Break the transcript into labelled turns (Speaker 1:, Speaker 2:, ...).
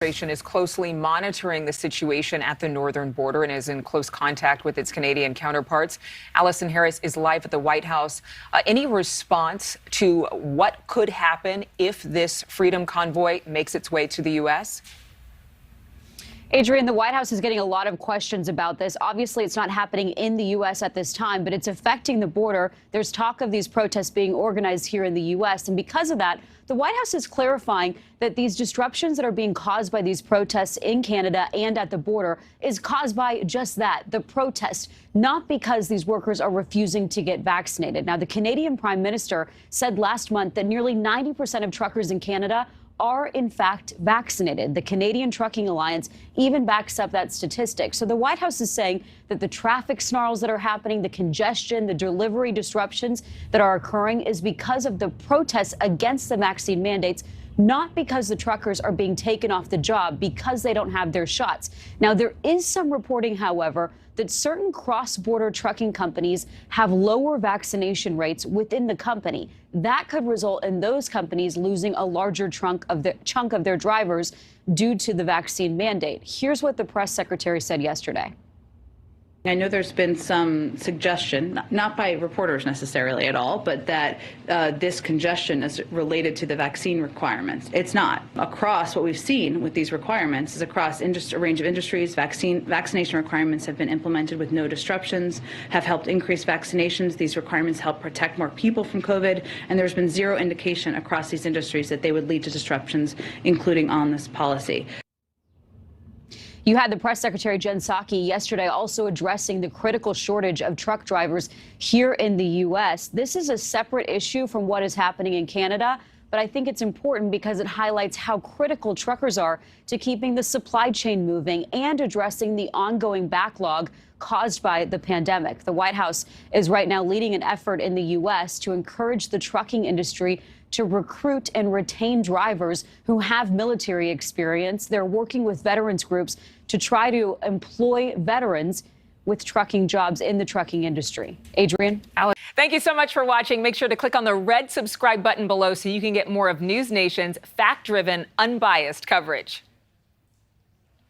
Speaker 1: Administration is closely monitoring the situation at the northern border and is in close contact with its Canadian counterparts. Allison Harris is live at the White House. Any response to what could happen if this Freedom Convoy makes its way to the U.S.?
Speaker 2: Adrienne, the White House is getting a lot of questions about this. Obviously, it's not happening in the U.S. at this time, but it's affecting the border. There's talk of these protests being organized here in the U.S. And because of that, the White House is clarifying that these disruptions that are being caused by these protests in Canada and at the border is caused by just that, the protest, not because these workers are refusing to get vaccinated. Now, the Canadian Prime Minister said last month that nearly 90% of truckers in Canada are in fact vaccinated. The Canadian Trucking Alliance even backs up that statistic. So the White House is saying that the traffic snarls that are happening, the congestion, the delivery disruptions that are occurring is because of the protests against the vaccine mandates, not because the truckers are being taken off the job because they don't have their shots. Now, there is some reporting, however, that certain cross-border trucking companies have lower vaccination rates within the company. That could result in those companies losing a larger chunk of their drivers due to the vaccine mandate. Here's what the press secretary said yesterday.
Speaker 3: I know there's been some suggestion, not by reporters necessarily at all, but that this congestion is related to the vaccine requirements. It's not. Across what we've seen with these requirements is across a range of industries, vaccination requirements have been implemented with no disruptions, have helped increase vaccinations. These requirements help protect more people from COVID, and there's been zero indication across these industries that they would lead to disruptions, including on this policy.
Speaker 2: You had the press secretary, Jen Psaki, yesterday also addressing the critical shortage of truck drivers here in the U.S. This is a separate issue from what is happening in Canada, but I think it's important because it highlights how critical truckers are to keeping the supply chain moving and addressing the ongoing backlog caused by the pandemic. The White House is right now leading an effort in the U.S. to encourage the trucking industry to recruit and retain drivers who have military experience. They're working with veterans groups to try to employ veterans with trucking jobs in the trucking industry. Adrienne?
Speaker 1: Thank you so much for watching. Make sure to click on the red subscribe button below so you can get more of NewsNation's fact-driven, unbiased coverage.